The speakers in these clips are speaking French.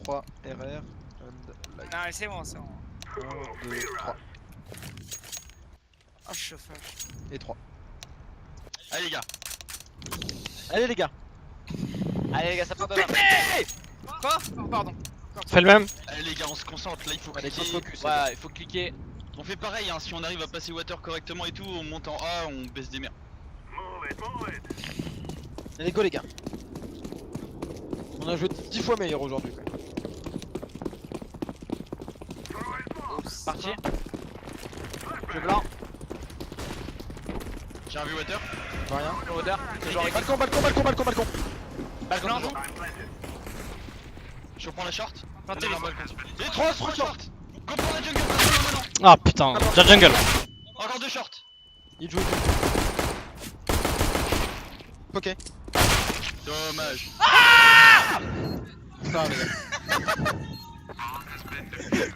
3 RR and light. Non mais c'est bon, c'est bon. 1, 2, 3 Oh chauffage. et 3. Allez les gars. Allez les gars. Allez les gars, ça part de là. Quoi? Oh, pardon. Fais le même. Allez les gars, on se concentre, là il faut Allez, cliquer. focus. Ouais, il faut cliquer. On fait pareil, hein. Si on arrive à passer water correctement et tout, on monte en A, on baisse des mers. Allez go les gars. On a joué 10 fois meilleur aujourd'hui. Parti. Je blanc. J'ai un vue water. Pas rien. Odeur. Toujours avec. Balcon, balcon, balcon, balcon, balcon. Balcon Blanc. toujours. Je reprends la short. Plantez On les est en balcon. Et 3 short. Go pour la jungle. Non. Ah putain, déjà jungle. Encore 2 shorts. Il joue. Ok. Dommage. Ça va les gars.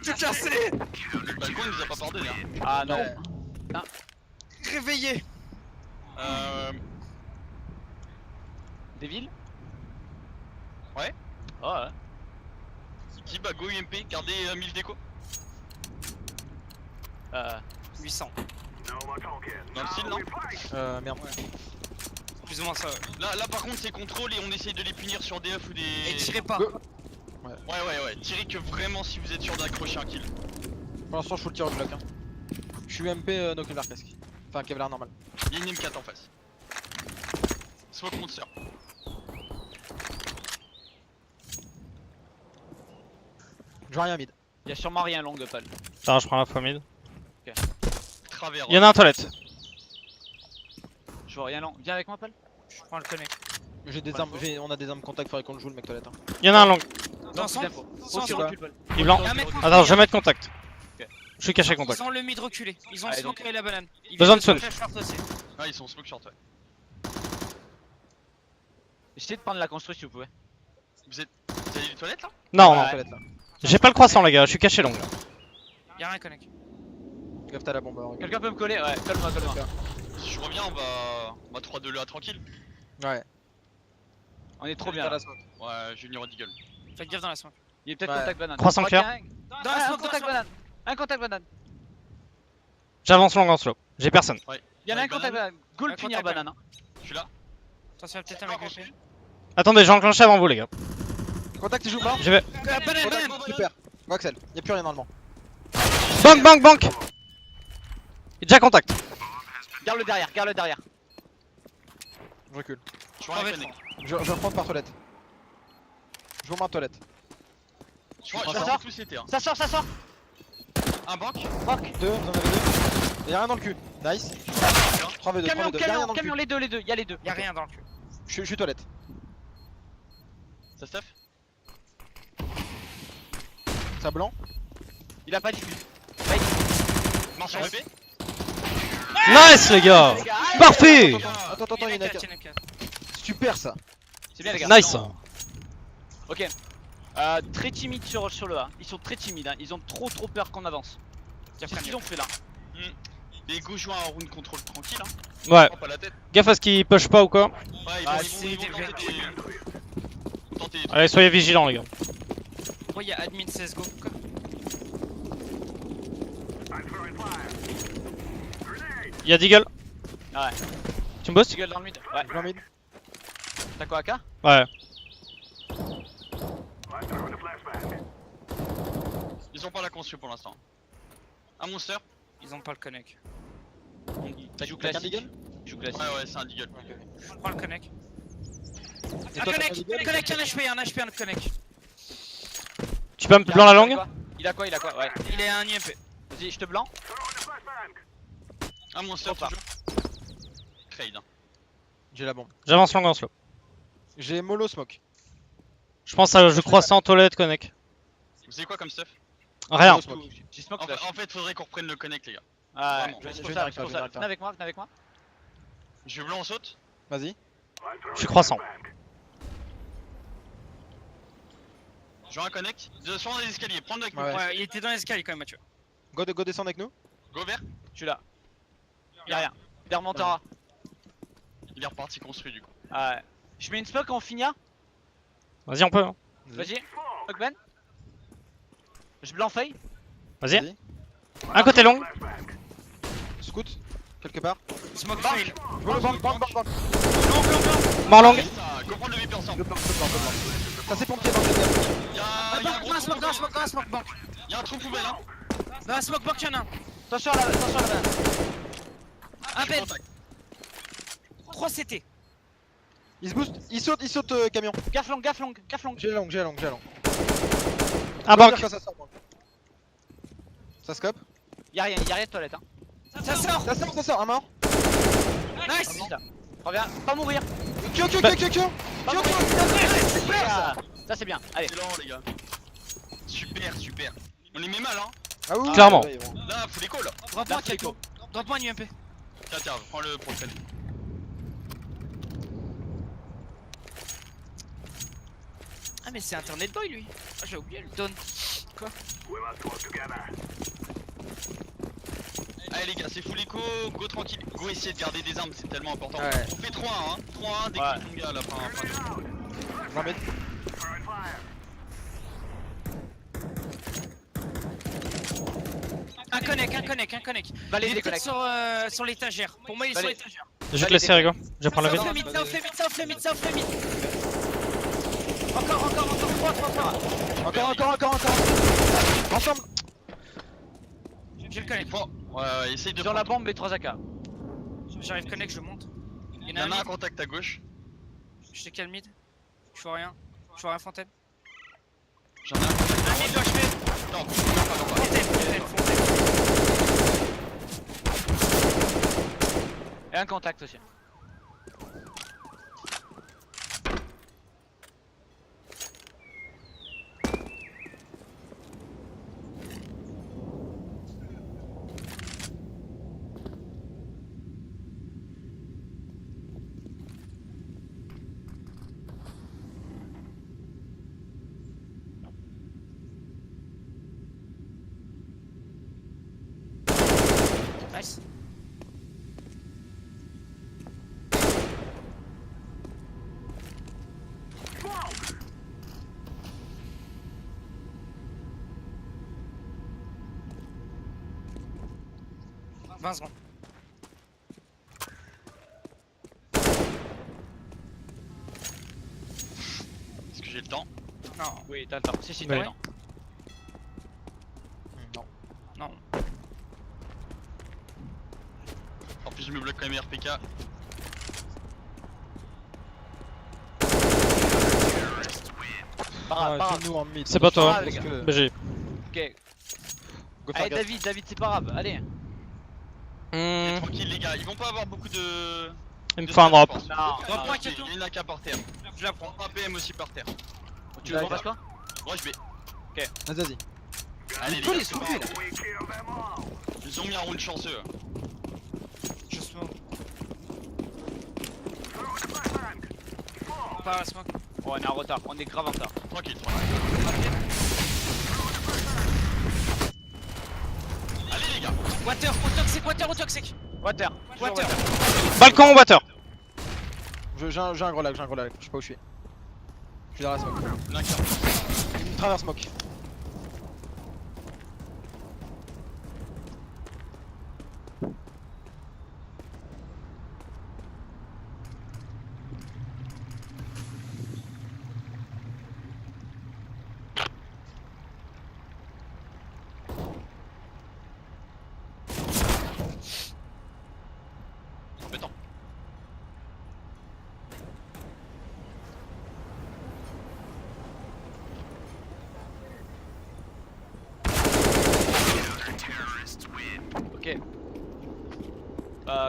Tout cassé. Le balcon il nous a pas pardonné. Hein. Ah non. Ouais. Réveillé. Des villes. Ouais. Oh ouais. Qui bah go UMP, gardez 1000 déco. 800. Dans le style non. Merde. Plus ou moins ça. Ouais. Là par contre c'est contrôle et on essaye de les punir sur DF ou des... Et tirez pas. Go. Ouais. Tirez que vraiment si vous êtes sûr d'accrocher un kill. Pour l'instant je fous le tir au bloc. Hein. Je suis MP no Kevlar casque. Enfin Kevlar normal. Il y a une M4 en face. Smoke monster. Je vois rien mid. Y'a sûrement rien long de pal. Attends, je prends la fois mid. Travers. Y'en a un toilette. Je vois rien long. Viens avec moi pal. Je prends le connect. J'ai des armes, on a des armes contact, faudrait qu'on le joue le mec toilette. Hein. Y'en a un long. Dans son. Faut que tu quoi. recules pal. Il est blanc. Un mec Attends, je vais mettre contact. Ok. Je suis caché Ils contact. ont le mid reculé. Ils ont Allez, smoke et la banane. Ils Besoin viennent de se swell. short aussi. Ah ils sont smoke short ouais. Essayez de prendre la construction si vous pouvez. Vous avez les toilettes là? Non, Ouais. non. Toilette là. J'ai pas le croissant, les gars. Je suis caché long. Y'a rien connect. Gaffe t'as la bombe. Hein, Quelqu'un peut me coller? Ouais, colle-moi, colle-moi. Si je reviens on va 3-2 là tranquille. Ouais. On est trop T'as bien la là. smoke. Ouais Junior Deagle. Faites gaffe dans la smoke. Il est peut-être Ouais. contact banane. Croissant Je crois clair. qu'il y a un- Dans la un smoke, dans la contact smoke. banane. Un contact banane. J'avance long en slow. J'ai personne. Il y en a un Avec contact banane. banane. Go le Un punir contact banane. Hein. Je suis là. Attention, peut-être un mec GP. Attendez, j'ai enclenché avant vous, les gars. Contact il joue mort. Je vais. Banane, banane. Super. Go Axel. Y'a plus rien normalement. Bank, bank, bank. Déjà contact. Garde le derrière, garde le derrière. Je recule. Je vois un connect. Je vais reprendre par toilette. Je vous mets en toilette. Je vois Ça sort. tous les terres. Ça sort, ça sort. Un bank. Rock. 2, vous en avez 2. Y'a rien dans le cul. Nice. 3v2, Camion, 3v2. Y'a rien camion, dans le camion, cul. les deux, y'a les deux. Y'a rien dans le cul. Je suis toilette. Ça stuff. Ça blanc. Il a pas diffusé. Marche en VP. Nice, les gars. Parfait. Attends, il y en a qu'un. Super ça. C'est bien les gars. Nice. Ok. Très timide sur le A. Ils sont très timides, hein. Ils ont trop peur qu'on avance. C'est ce qu'ils ont fait là. Les go jouent un round contrôle tranquille hein. Ouais. Prends pas la tête. Gaffe à ce qu'ils push pas ou quoi. Ouais ils Ah, vont c'est tenter des trucs. Allez, soyez vigilants, les gars. Pourquoi y'a admin CSGO quoi? Y'a Deagle. Ah ouais. Tu me bosses? Gueule dans le mid. Ouais. Blanc mid. T'as quoi AK? Ouais. Ils ont pas la conçu pour l'instant. Un monster. Ils ont pas le connect. T'as joue T'as qu'un classique. Deagle Joue classique. Ouais c'est un Deagle. Je prends le connect. Et Un toi, t'as connect, pas Deagle connect, un HP, un HP, un connect. Tu peux me blanc la langue? Il a quoi? Ouais. Il est un UMP. Vas-y, je te blanc. Un monster Trop toujours. Trade. Hein. J'ai la bombe. J'avance long en slow. J'ai mollo smoke. Je pense à je croissant, toilette, connect. Vous savez quoi comme stuff? Rien. Mollo smoke. J'ai smoke En flash. fait faudrait qu'on reprenne le connect les gars. Ah ouais. Vraiment. Je Je pour vais ça, venir pour avec ça. toi, Venez avec moi, venez avec moi. Je blanc on saute. Vas-y. Je suis croissant. Je veux un connect. Sur les escaliers. Prends-le avec nous. Ouais. Ouais, il était dans l'escalier quand même, Mathieu. Go descend avec nous. Go vert. Je suis là. Y'a rien. Il remontera. Il est reparti construit du coup. Ah ouais. Je mets une smoke, on finit. Vas-y, on peut. Hein. Vas-y. Smoke Ben. Je blanc feuille. Vas-y. Un côté long. Scout, quelque part. Smoke Bank. fail. Bank, bank, bank, bank. Blanc, blanc, blanc. Mort long. Ah, comprends le 8%. Deux plantes, deux plantes, deux plantes. Ça c'est pompier dans le deuxième. Y'a Ah, un bank, gros non, trou smoke, non, smoke, non, smoke, bank. Y'a un trou poubelle hein. Non, smoke, bank, y'en a un. Attention à la banane. Un bed. Contact. 3 CT. Il se booste, il saute camion. Gaffe long, gaffe long, gaffe long. J'ai long, j'ai long, j'ai long. Un banc. Ça sort, banque. Ça scope. Y'a rien de toilette hein. Ça sort. Ça sort, un mort. Nice. Vite, là. Reviens, pas mourir. Kyo. Pas mourir. Super. Ça c'est bien. Allez. Excellent les gars. Super, super. On les met mal hein. Ah oui, Clairement. ouais, bon. Là, faut les calls. Drop-moi Là, un Kaito. Drop-moi un UMP. Tiens, prends-le pour le pen. Ah, mais c'est Internet Boy lui. Ah, j'ai oublié le don. Quoi? Allez les gars, c'est full écho, go tranquille. Go essayer de garder des armes, c'est tellement important. Ouais. On fait 3-1 hein. 3-1 dès Ouais. que ton gars à la fin. 20 mètres. Un connect. Va les Il est peut-être déconnecter. sur l'étagère. Pour moi, il est sur Allez. l'étagère. Je vais te laisser, Rigo. Je vais prendre le Ça vide. off le mid. Encore. 3. Ensemble. J'ai le connect. Bon, ouais, essaye de Sur la prendre. bombe, les 3 AK. J'arrive connect, je monte. Il Il y en a un un mid. contact à gauche. Je t'ai calme mid. Je vois rien. Fontaine. J'en ai un. Un mid gauche fait. Non, Fontaine. Et un contact aussi. Nice. « 20 secondes. Est-ce que j'ai le temps? Non, Oui, t'as le temps. Si, Oui. t'as le temps. Non. non. En plus, je me bloque quand même RPK. Pas grave, pas grave. Nous en mid. C'est pas toi, Ah, les gars. BG. Ok. Go faire Allez, gaffe. David, c'est pas grave. Allez. Tranquille les gars, ils vont pas avoir beaucoup de. Il me faut un drop. Non. Drop-moi, Il Kaito. y en a qu'un par terre. Je la prends. Un PM aussi par terre. Tu veux qu'on fasse quoi? Rush B. Vas-y. Allez, Il peut les c'est sauver pas là. grave. Ils ont mis un round chanceux. Je smoke. Pas smoke. Oh, on est en retard. On est grave en retard. Tranquille. Allez les gars. Water au toxic. Water. Water. Balcon, water. J'ai un gros lag, je sais pas où je suis. Je suis dans la smoke. D'accord. Il me traverse smoke. Embêtant. Ok.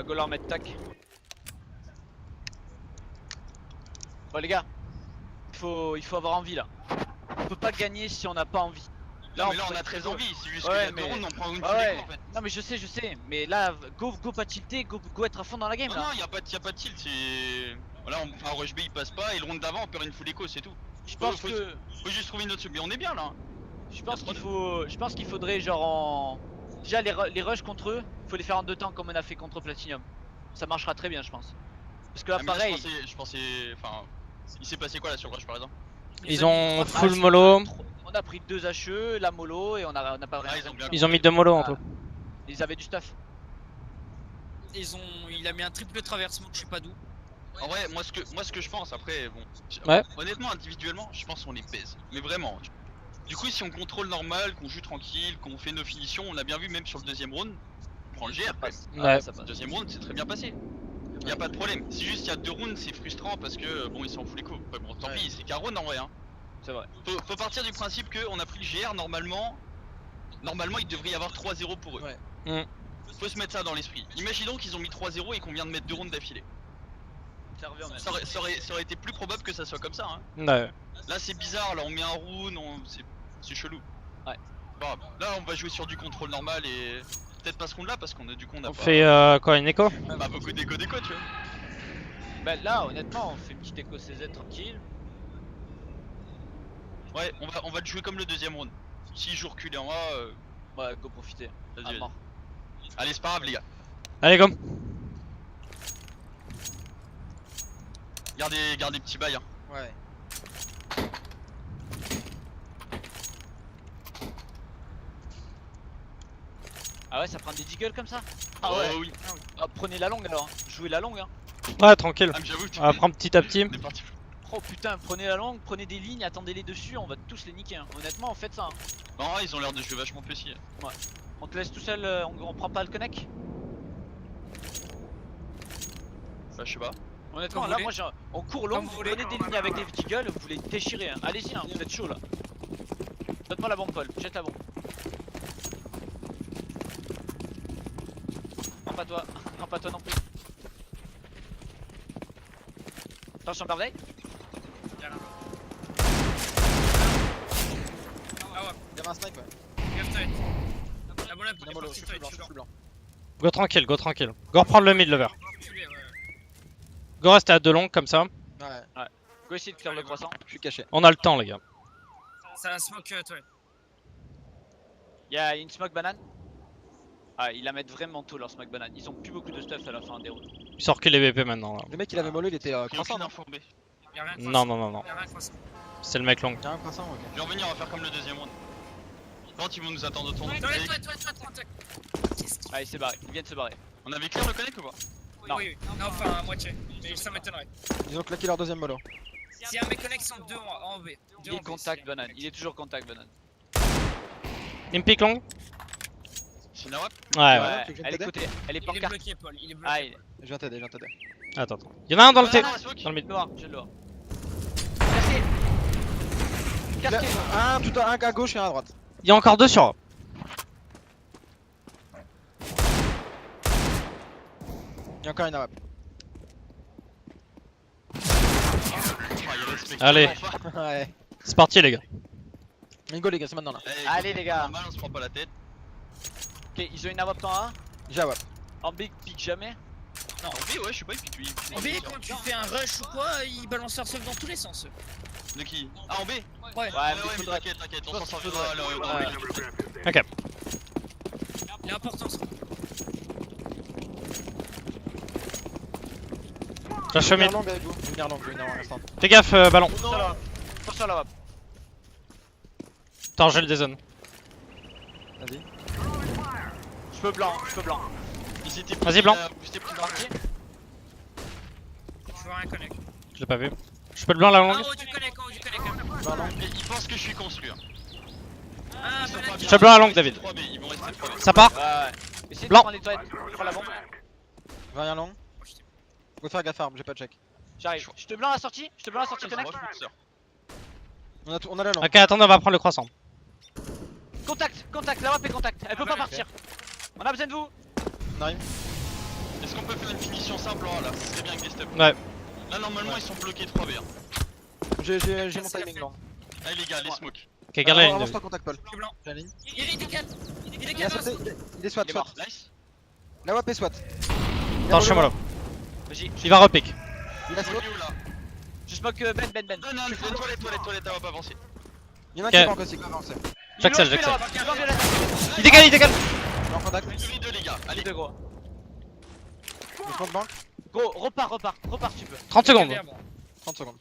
Go leur mettre tac. Bon les gars, il faut avoir envie là. On peut pas gagner si on n'a pas envie. Là, mais on là on fait a très très envie, c'est juste Ouais, que la mais- seconde on prend une Ouais, full ouais. écho, en fait. Non mais je sais, mais là go pas tilter, go être à fond dans la game Non, là. non, y'a pas de tilt, c'est. Voilà, un rush B il passe pas et le round d'avant on perd une full écho, c'est tout. Je pense faut- que Faut juste trouver une autre sub, mais on est bien là. je pense qu'il faudrait genre en déjà les rushs contre eux, faut les faire en 2 temps comme on a fait contre Platinum. Ça marchera très bien je pense. Parce que là Ah, mais là, pareil, je pensais. Enfin. Il s'est passé quoi là sur le rush par exemple? Ils ont full mollo. On a pris 2 HE, la mollo et on a pas Ah, rien. Ils ont mis 2 molos en tout. Ils avaient du stuff. Il a mis un triple traversement, je sais pas d'où. En vrai, moi ce que je pense après, bon, Ouais. honnêtement individuellement, je pense qu'on les baise. Mais vraiment. Du coup, si on contrôle normal, qu'on joue tranquille, qu'on fait nos finitions, on a bien vu même sur le deuxième round, on prend le GR. Quand même. Ouais. Ça passe. Le deuxième round, c'est très bien passé. Y a pas de problème. C'est juste il y a 2 rounds, c'est frustrant parce que bon, ils s'en foutent les coups. Après, bon, tant Ouais. pis, c'est qu'un round en vrai. Hein. C'est vrai. Faut partir du principe qu'on a pris le GR normalement. Normalement, il devrait y avoir 3-0 pour eux. Ouais. Faut se mettre ça dans l'esprit. Imaginons qu'ils ont mis 3-0 et qu'on vient de mettre 2 rounds d'affilée. Ça revient même. Ça aurait été plus probable que ça soit comme ça. Hein. Ouais. Là, c'est bizarre. Là, on met un round, c'est chelou. Ouais. Bon, là, on va jouer sur du contrôle normal et peut-être pas ce qu'on a parce qu'on a du coup on a On pas. fait quoi, une écho? Bah, beaucoup d'écho, tu vois. Bah là, honnêtement, on fait une petite éco CZ tranquille. Ouais, on va le jouer comme le deuxième round. Si je reculé en A, Ouais, go profiter. vas-y, À vas-y. mort. Allez, c'est pas grave, les gars. Allez, go. Gardez petit bail. Hein. Ouais. Ah ouais, ça prend des deagles comme ça? Ah ouais, oui. Ah, prenez la longue alors. Jouez la longue. Hein. Ouais, tranquille. Ah, mais j'avoue, tu On va prendre petit à petit. On est parti. Oh putain, prenez la longue, prenez des lignes, attendez-les dessus, on va tous les niquer. Hein. Honnêtement, faites ça. Hein. Non, ils ont l'air de jouer vachement petit. On te laisse tout seul, on prend pas le connect. Bah, je sais pas. Honnêtement, Comme là, vous moi, on court long, Comme vous vous voulez. prenez des lignes avec des deagles, vous les déchirez. Hein. Allez-y, hein, vous êtes chaud là. Donne-moi la bombe, Paul, jette la bombe. Prends pas toi non plus. Attention, birthday. Ah ouais, Il y avait un snipe, ouais. gaffe-toi. La mollo, Il y elle a est mollo, partie, je toi, suis blanc, tu je suis blanc. Go tranquille, go tranquille. Go reprendre le mid lever. reculer, ouais. Go rester à 2 longues comme ça. Ouais, Go essayer de faire le croissant. je suis caché. On a le temps, les gars. Ça smoke, toi. Y'a une smoke banane. Ah, ils la mettent vraiment tôt leur smoke banane. Ils ont plus beaucoup de stuff à la fin des rounds. Ils sortent que les BP maintenant là. Le mec, il avait mollo, il était Y'a croissant, aucune non? info B. Y'a rien de Non, croissant. non, non, non. Y'a rien de croissant. C'est le mec long. Il y a un croissant, ok. Je vais revenir, on va faire comme le deuxième round. Quand ils vont nous attendre au tournoi. Toi, toi. Allez, c'est barré, ils viennent se barrer. On avait clear le connect ou pas? Non. Oui, non, enfin, à moitié. Mais ça m'étonnerait. Ils ont claqué leur deuxième mollo. Si un mec connect, ils sont 2 en B. Il est contact banane, il est toujours contact banane. Il me pique long? C'est Nawap? Ouais, Ouais. ouais. tu veux que je Elle est t'aide côté, elle est Il est pancarte. bloqué, Paul. Il est bloqué. Ah, il Je viens t'aider, je viens t'aider. Attends, attends. Y'en a un dans le T. Ah, non, smoke. Dans le mid. le noir, j'ai le noir. Cassé. Cassé. Un à gauche et un à droite. Il y a encore 2 sur A. Il y a encore une AWP. Ah, il respecte Allez. vraiment pas. Ouais. C'est parti, les gars. Go les gars, c'est maintenant là. Eh, Allez, les gars. Normal, on se prend pas la tête. Ok, ils ont une AWP en A. J'ai AWP. En B, pique jamais. Non, en B, ouais, je sais pas, il pique lui. En B, quand tu fais un rush ou quoi, ils balancent leur seul dans tous les sens. De qui? Ah, en B? Ouais. Ouais, Ouais, mais mais faudrait. t'inquiète, on pense s'en qu'il sortira. faudrait. Ouais. Ok. Il est important ça. Flash Je vais mid. venir long avec vous. Je vais venir long, à l'instant. Fais gaffe, ballon. Attention à la AWP. Attention à la AWP. Attends, j'ai le dézone. Vas-y. Je peux blanc, je peux blanc. Ils étaient Vas-y, blanc. C'était plus Parti. Je vois rien connect. Je l'ai pas vu. Je peux le blanc la Ah, longue? oh, du connect, oh, du connect. Blanc long. Mais ils pensent que je suis construit. Hein. Ah, Ils sont bah pas là, bien. Je te blanc à longue, Ils vont David. rester 3B, ils vont rester 3B. Ça part? Ouais. Essayez de Blanc. prendre les toilettes. Je prends la bombe. Rien long. Go faire gaffe arme, j'ai pas de check. J'arrive. Je te blanc à la sortie. Je te blanc à la sortie Ils sont connect. reflexeurs. On a la long. Ok, attendez, on va prendre le croissant. Contact, contact, la AWP est contact. Elle peut pas partir. On a besoin de vous. On arrive. Est-ce qu'on peut faire une finition simple en A là? Ce serait bien avec des steps. Ouais. Là, normalement, ils sont bloqués 3B. Hein. J'ai mon timing long. Allez, les gars, les smokes. Ok, garde la ligne. Avance-toi, contact Paul. Je suis blanc. J'ai la ligne. Il est D4. Il est Il a D4. sauté, il est SWAT, Il est SWAT. mort. Nice. La WAP est SWAT. Attends, je suis mollo. Vas-y. Il va repick. Il a Il smoke. est où là? Je smoke Ben. Non, toilette, elle va pas avancer. Il y en a Ok. qui manquent aussi, qui va avancer. J'accède, Il est j'accède. là, il est là. Il décale, il décale. Je suis en contact. Les deux, les gars. Allez, Deux gros. Je compte banque. Gros, repars tu peux. 30 secondes. Derrière, bon. 30 secondes.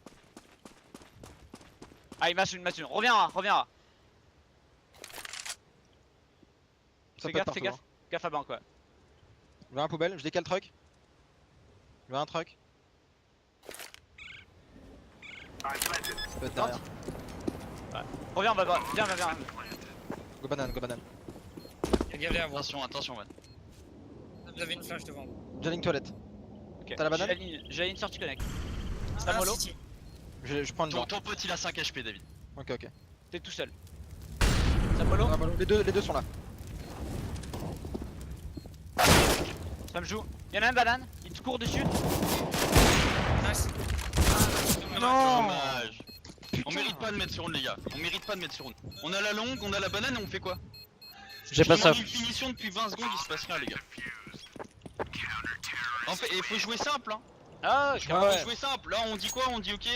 Ah, il m'a une. Reviens. Ça Fais peut être gaffe, fais partout. gaffe. Gaffe à banque, ouais. Je vais à un poubelle, je décale truck. Je vais à un truck. Ça peut être derrière. Reviens, on va voir. Viens. Go banane, go banane. Regardez à voir. Attention, Van. Vous avez une flash devant vous. Jelling toilette. Ok. T'as la banane J'ai une sortie connect. Ah, mollo si. Je prends le genre. Ton pote il a 5 HP, David. Ok. T'es tout seul. Ça mollo. Ah, les deux sont là. Ça me joue. Y'en a un banane. Il te court dessus. Nice. Dommage. On mérite pas de mettre sur une, les gars. On mérite pas de mettre sur une. On a la longue, on a la banane et on fait quoi? J'ai pas ça. Une finition depuis 20 secondes, il se passe rien, les gars. En fait, il faut jouer simple, hein. Ah, Ouais. Faut jouer simple. Là, on dit quoi? On dit ok,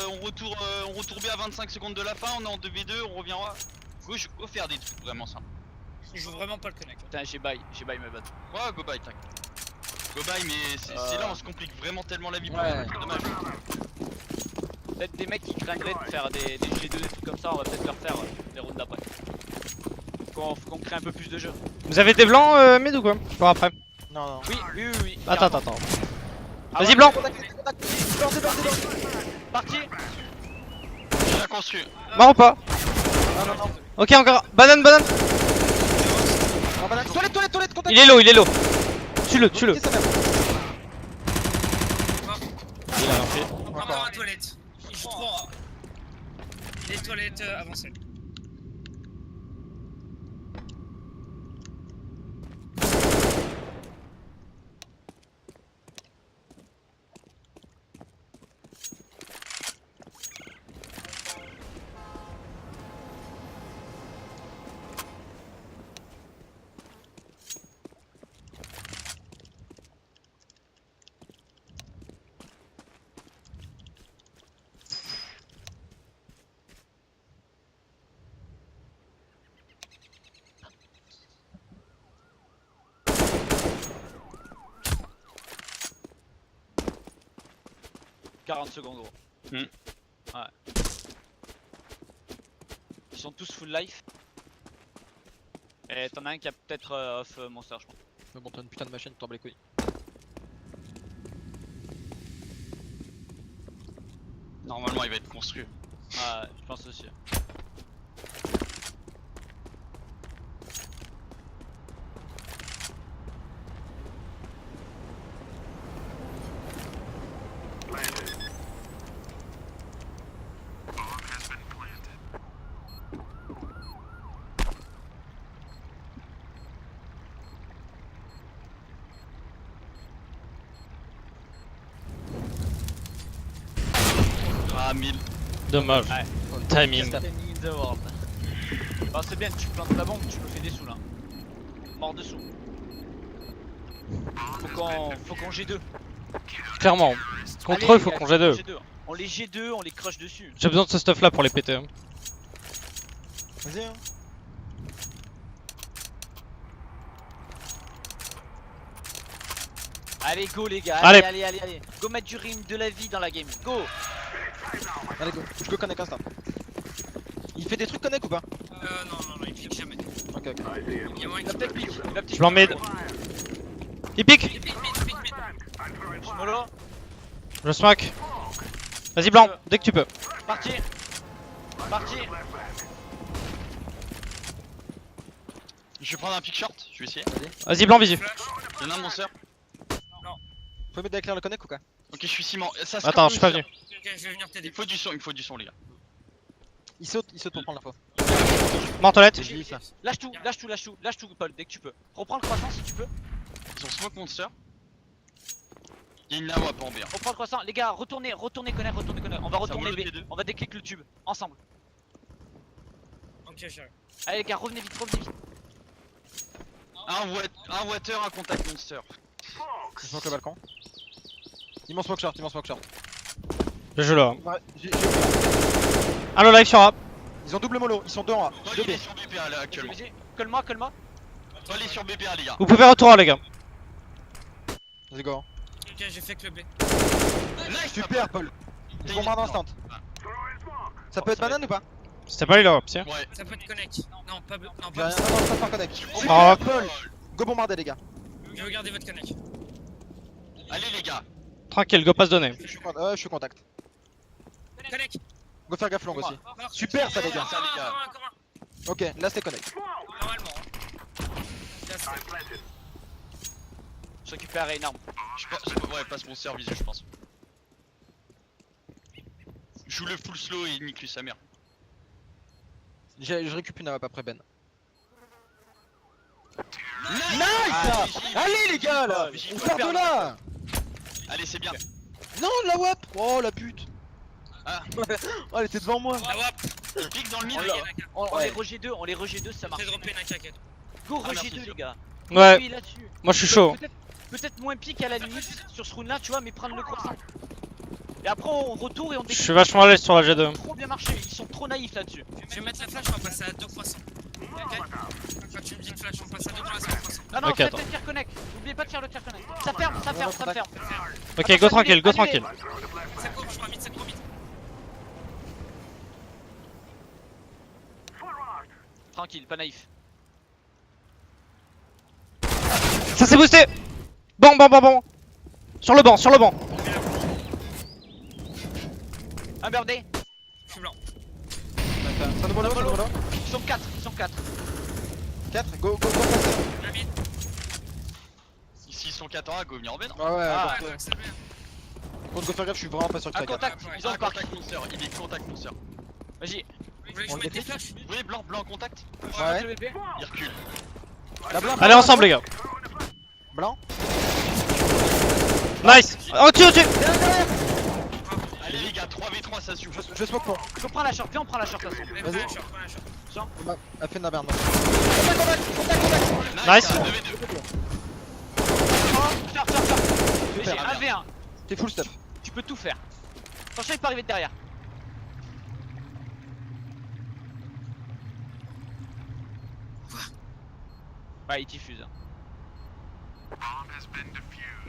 on retourne B à 25 secondes de la fin, on est en 2v2, on revient. Go faire des trucs vraiment simples. Je joue vraiment pas le connect. Putain, j'ai buy mes bots. Ouais, go bye, tac. Go bye, mais c'est là on se complique vraiment tellement la vie. Ouais. C'est dommage. Peut-être des mecs qui craigneraient de faire des G2, des trucs comme ça, on va peut-être leur faire les rounds d'après. Faut qu'on crée un peu plus de jeu. Vous avez des blancs mid ou quoi? Pour après. Non. Oui. Attends. Ah Vas-y ouais, blanc. Parti. Bien construit. Mort ou pas? Non. Ok encore. Banane. Ah, banane. Toilette, contact. Il est low. Tue-le. Qui ça merde Il a rien fait. Encore un toilette. Il joue 3. Les toilettes avancées. « 40 secondes gros. Hmm. Ouais. Ils sont tous full life. Et t'en as un qui a peut-être off monster je pense. Mais bon, t'as une putain de machine, t'en bats les couilles. Normalement, il va être construit. Ouais, je pense aussi. Ah, 1000. Dommage. Ouais. Timing. Standing in the world. Bah c'est bien, tu plantes la bombe, tu me fais des sous là. Mort dessous. Faut qu'on G2. Clairement. Contre Allez, eux, faut gars, qu'on G2. On les G2, on les crush dessus. J'ai besoin de ce stuff là pour les péter. hein. Vas-y, hein. Allez go les gars, Allez. allez. Go mettre du rythme de la vie dans la game. Go. Allez, go. Je go connect instant. Il fait des trucs connect ou pas? Non, il pique jamais. Ok. Il y a moyen Il va qu'il peut-être pique. Il va peut-être Je l'en mets. Il pique. pique. Mollo. Je smack. Vas-y blanc, dès que tu peux. Parti. Je vais prendre un pick short, je vais essayer. Vas-y blanc visu. Il y en a un monster. Vous pouvez mettre d'éclair le connect ou quoi? Ok, je suis ciment. Ça se Attends, capte je suis pas monster. venu. Ok, je vais venir t'aider. Il faut du son, les gars. Il saute pour prendre l'info. Mort toilette. J'ai vu ça. Lâche tout Paul dès que tu peux. Reprends le croissant si tu peux. Ils ont smoke monster. Il y a une lame pas en B. hein. Reprends le croissant. Les gars, retournez connect. On va retourner roule B. les deux. On va déclic le tube. Ensemble. Ok, j'arrive. Allez les gars, revenez vite. Un water, un contact monster. Il smoke le balcon. Il m'en smoke short. Je joue là. Ouais, Allo live sur A. Ils ont double mollo, ils sont deux en A. Toi, Deux il B. est sur BPA là actuellement. Vas-y, colle-moi. Toi, il est sur BPA, les gars. Vous pouvez faire retour les gars. Vas-y, go. Ok, j'ai fait que le B. Nice, Super, Paul. Ils vont mort d'instant. Ça peut être banane ou pas? C'était pas lui là, si. Ouais. Ça peut te connect. Non, pas. Non, J'ai pas. rien. Non, ça fait un connect. Oh. Paul. Go bombarder les gars. Je vais garder votre connect. Allez les gars. Tranquille, go passe donner. Je suis contact. Connect. Go faire gaffe long aussi. Mort. Super ça les gars. Ça, les gars. Encore un. Ok, là c'était connect. Normalement. Là, c'est- Je récupère une arme. Ouais, passe mon service, je pense. Joue le full slow et nique lui sa mère. Je récupère une AWP après Ben. Ah, Allez les gars là. Vigie, On ouais. part de là. Allez, c'est bien. Non la WAP. Oh la pute. Ah. Oh elle était devant moi. Ah, wap. Il pique dans le mid. On les l'a- gars. On Ouais. les Roger 2, on les Roger 2, ça marche. Fais dropper Naka. Go Ah, Roger merci, 2 les gars. Ouais, Lui, là-dessus. moi je suis chaud. Peut-être moins pique à la limite sur ce round là, tu vois, mais prendre le croissant. Et après on retourne et on Je découpe. suis vachement à l'aise sur la G2. Trop bien marché, ils sont trop naïfs là-dessus. Je vais mettre la flash, on va passer à 2 croissants. Ok. Quand tu me dis de flash, on passe à 2 croissants. Non, Ok, faites attends. le tir connect. N'oubliez pas de faire le tir connect. Ça ferme, ça ferme, ça ferme. Ok, go tranquille, go tranquille. Ça court, je crois, mid, ça court mid. Tranquille, pas naïf. Ça s'est boosté. Bon. Sur le banc, sur le banc. Un birdé. Je suis blanc. Ça nous mollo, ça nous mollo. Ils sont 4, ils sont 4. 4, go. La mid. Ici, ils sont 4 ans, go venir en Ben. Ouais ouais. Ah, donc, Ouais, c'est bien. Contre go faire gaffe, je suis vraiment pas sûr que Un ça gagne. contact, ils ont Ah, le parc. contact monster, il est contact monster. Vas-y. Vous voulez que On je le mette des détruit. flashs? Oui, blanc en contact. Ouais. Le bébé. Il recule. La blanc. Allez ensemble les gars. Blanc. Nice. Oh tu. Allez les gars, 3v3 ça se joue. Je smoke pour. On prend la short, viens on prend la short de toute façon. Mais Vas-y. prends la short, prends la short. Elle fait de la merde. Nice. 2v2. Oh, short. Super. J'ai 1v1. T'es full step. Tu peux tout faire. Attention, il peut arriver de derrière. Ouais, il diffuse.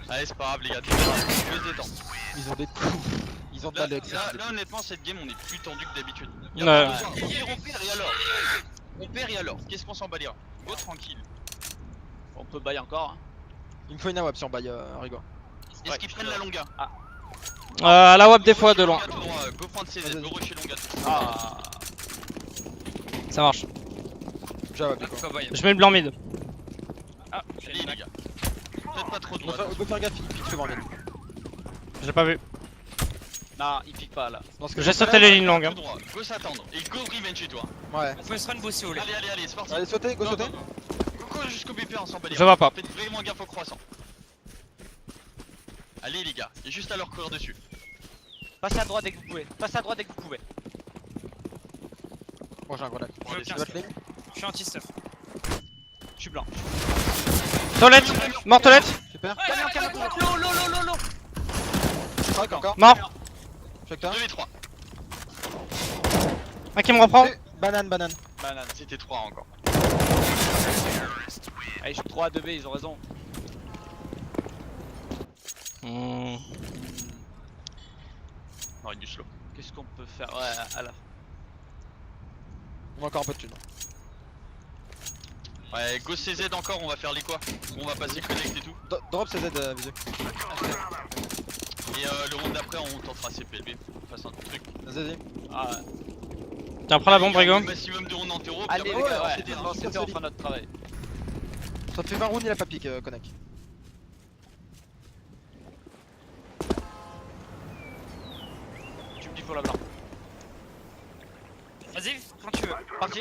Allez, c'est pas grave les gars, je se détends. Ils ont des coups. Ils ont de la Là, lex. là, honnêtement, cette game on est plus tendu que d'habitude. Ouais. On perd et alors On perd et alors Qu'est-ce qu'on s'en bat les gars? Go tranquille. On peut bailler encore. Hein. Il me faut une AWP si on baille Rigo. Est-ce Ouais, qu'ils prennent la longa? À la WAP des fois de loin. Longa tout droit, go prendre CZ, go rusher longa tout droit. Ah. Ça marche. J'ai AWP quoi. Pourquoi bailler? Je mets le blanc mid. Ah, Allez les gars. Faites pas trop droit. Go faire gaffe, il pique souvent bien. J'ai pas vu. Non, il pique pas là. Dans ce cas, J'ai sauté les lignes longues. Tout Hein. droit, go s'attendre. Et go revenge chez toi. Ouais. On peut se run bosser au lait. Allez, c'est parti. Allez, sautez, go sauter. Go jusqu'au BP, on s'en bat les Je vois pas. Faites vraiment gaffe au croissant. Allez les gars, il y a juste à leur courir dessus. Passez à droite dès que vous pouvez. Passez à droite dès que vous pouvez. Bon, j'ai un grenade. Je veux dessus. bien Votre ligne. Je suis anti-stuff. Je suis blanc. Toilette. Mort toilette. Super. Camion. L'eau. Crac encore. Mort. Facteur. 2v3. Un qui me reprend. Banane. Banane. C'était 3 encore. Allez, je suis 3 à 2B, ils ont raison. Hmm. On aurait du slow. Qu'est-ce qu'on peut faire? Ouais, à la fin. On a encore un peu de thunes. Ouais, go CZ encore, on va faire les quoi? On va passer connect et tout. Drop CZ visu. Et le round d'après, on tentera CPLB. On fasse un truc. Vas-y. Ah, Tiens, prends la bombe, Rigo. Maximum de rounds en terreau. allez, les ouais, gars, ouais. c'était Non, c'était on fera notre travail. Ça te fait 20 rounds, il a pas pique, Connect. Tu me dis pour la blanc. Vas-y, quand tu veux. Parti.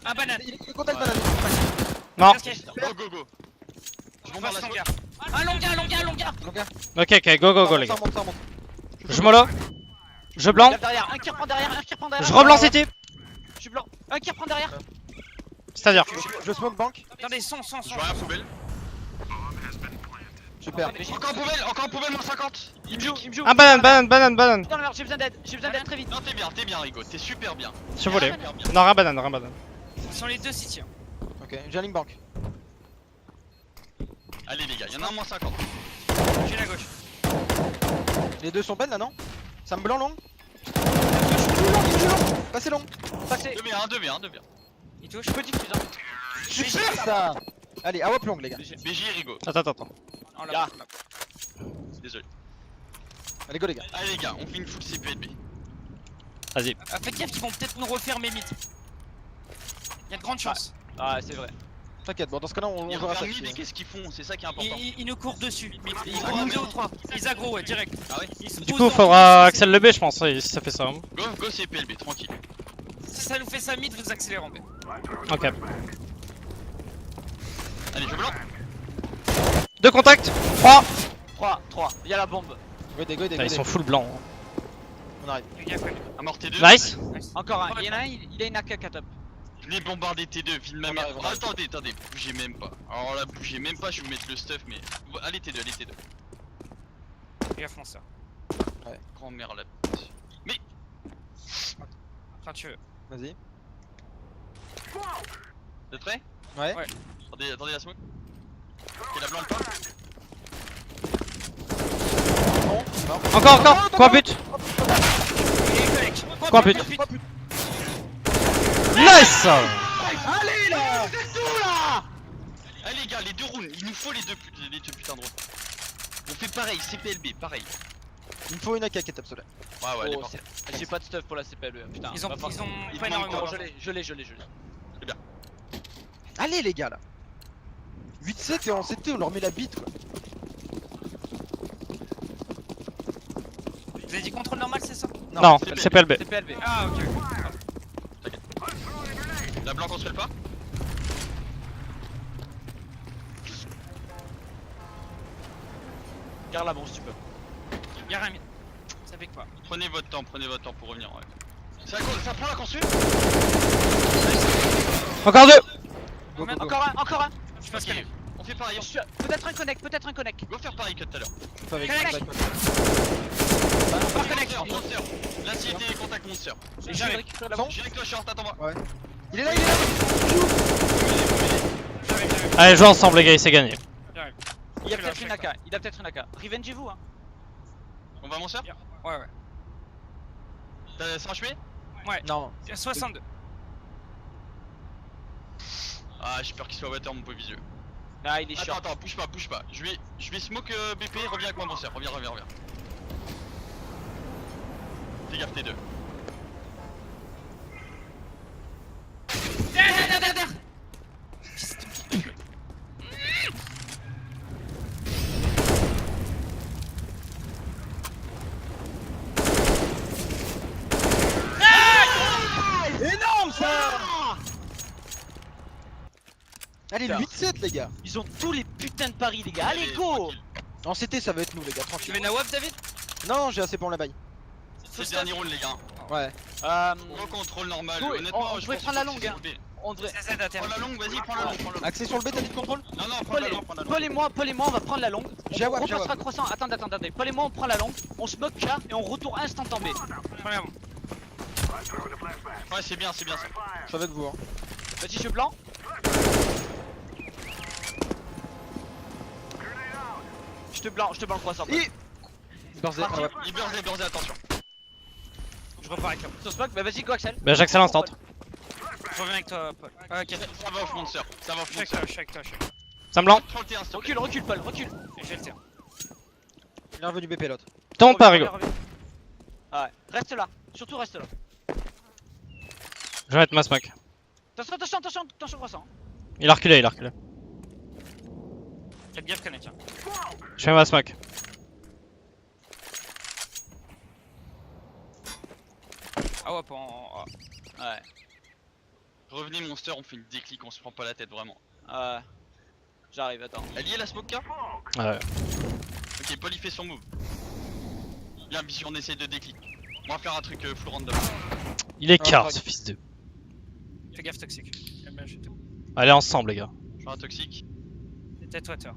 Ah, banane. Il est contact banane. Non. Go. Je On bombarde passe la longa. smoke. Ah, longa. Longa. Ok, go les gars. Ça remonte. Je mollo. Je blanc. Lève derrière, un qui reprend derrière. Je reblanc city. Je suis blanc. Un qui reprend derrière. C'est-à-dire. Je smoke bank. Attendez, son. Je vois rien poubelle. Super. Encore poubelle, moins 50. Il me joue. Un banane. Putain, la merde, j'ai besoin d'aide très vite. Non, t'es bien, Rigo. T'es super bien. Sur volet. Super bien. Non, rien banane. Ce sont les deux city. Hein. Ok, j'ai un link bank. Allez les gars, y'en a un moins 50. J'ai la gauche. Les deux sont ben là, non? Ça me blanc long? Passez long. Passez. 2v1, 2v1, 2v1. Il touche. Je peux diffuser. Hein. Super ça. Allez, à hop long les gars. BJ Rigo. Attends. Oh, là, Ya. là. Désolé. Allez go les gars. Allez les gars, on fait une full CPLB. Vas-y. Faites gaffe qu'ils vont peut-être nous refaire mes mythes. Il y a de grandes chances. Ah, c'est vrai. T'inquiète, bon dans ce cas là on Ils jouera ça. referment mid et qu'est-ce qu'ils font? C'est ça qui est important. Ils nous courent dessus. Ils Ah, courent mais 2 ou non. 3. Ils aggro, ouais, direct. Ah ouais? Ils se Du posent coup, dans faudra tous les Axel le B, je pense, si ça fait ça. Go CPLB, tranquille. sens. Si ça nous fait ça mid, vous accélérez en B. Ok. Allez, je blanc. 2 contacts 3. 3. Il y a la bombe. Go des Ils sont full blancs. On arrive. Fais gaffe, ouais. À mort T2. Nice. Encore un. Il y en a un, il a une AK à top. Je l'ai bombardé T2, ville ma On mère. arrive, on Oh, arrive. attendez, bougez même pas. Alors là, bougez même pas, je vais vous mettre le stuff, mais. Allez T2, allez T2. Fais gaffe, mon sœur. Grand mère là. Quand tu veux. Vas-y. Vous êtes prêts? Ouais. Ouais. Attendez la smoke. Ok, la blanc elle part. Encore. Quoi but? Et collègue. Quoi but? Nice. Allez là. Allez les gars, les 2 rounds, il nous faut les deux putains de rounds. On fait pareil, CPLB, pareil. Il me faut une AK qui est top solaire. Ouais, Oh, allez, parti. J'ai pas de stuff pour la CPLE. Putain. Ils ont va falloir- ils pas demandent énormément. quoi, Je l'ai. Allez les gars là. 8-7 et en CT on leur met la bite quoi. Vous avez dit contrôle normal, c'est ça? Non, c'est c'est PLB. CPLB. Ah, ok. La blanc construit pas. Garde la bombe si tu peux. Y'a rien. Ça fait quoi? Prenez votre temps pour revenir. Ouais. Ça prend la construit. Encore 2. Go, go, go. Encore un. Je pense Ok, qu'elle est. on fait pareil. Peut-être un connect. Go faire pareil que tout à l'heure. Je fais avec Connect. Monster. L'ancienneté contact monster. Je Jamais. vais récupérer la Bon. bombe. J'ai avec toi short, attends-moi. Il est là, il est là. J'arrive. Allez, jouez ensemble, les gars, c'est gagné. Il y a peut-être une AK. Revengez-vous hein. On va monster? Ouais. T'as 100 HP? Non. 62. Ah, j'ai peur qu'il soit water mon pauvre visieux. Ah, il est chiant. Attends, bouge pas. Je vais smoke BP, reviens avec moi monster, reviens. Fais gaffe T2. Derrière. Énorme ça. Allez, le 8-7 les gars. Ils ont tous les putains de paris les gars. Allez go. tranquille. En CT ça va être nous les gars, Tu tranquille. veux Nawab, David? Non, j'ai assez pour la baille. C'est le dernier round les gars. Ouais. Gros contrôle normal. Go, Honnêtement, on je pourrait pense prendre la que longue, c'est hein. sauvé. On devrait. Ça à terre. Prends la longue, vas-y, prends la longue. Axé sur le B, t'as dit de contrôle. Non, prends la longue. Paul et moi, on va prendre la longue. J'ai On WAP, j'ai passera WAP. croissant. Attendez. Paul et moi, on prend la longue. On smoke K et on retourne instant en B. Première. Ouais, c'est bien ça. Je suis avec vous. Hein. Vas-y, je blanc. Je te blanc le croissant. Paul. Bursé, ouais. Il bursé, attention. Je repars avec toi. Sur smoke, bah vas-y, go Axel. Bah, j'accèle instant. Je reviens avec toi, Paul. Ok. Ça va off monster. Je suis avec toi. Ça me blanc. Prends le T1 s'il te plaît. Recule, Paul, recule. J'ai le tir. Il est revenu BP l'autre. Tombe pas, Rigo. Ah ouais, reste là. Surtout reste là. Je vais mettre ma smoke. Attention croissant. Il a reculé. Faites gaffe, Canet, tiens. Je fais ma smoke. Ah ouais, en. Ouais. Revenez monster, on fait une déclic, on se prend pas la tête vraiment. J'arrive, attends. Elle y est la smoke K? Ouais. Ok, Paul il fait son move. Bien, Bisu, on essaie de déclic. On va faire un truc full random. Il est Ah, car, fuck. ce fils de. Fais gaffe, toxique. J'aime bien jeter. Allez, ensemble, les gars. Je fais un toxique. Tais-toi, toi.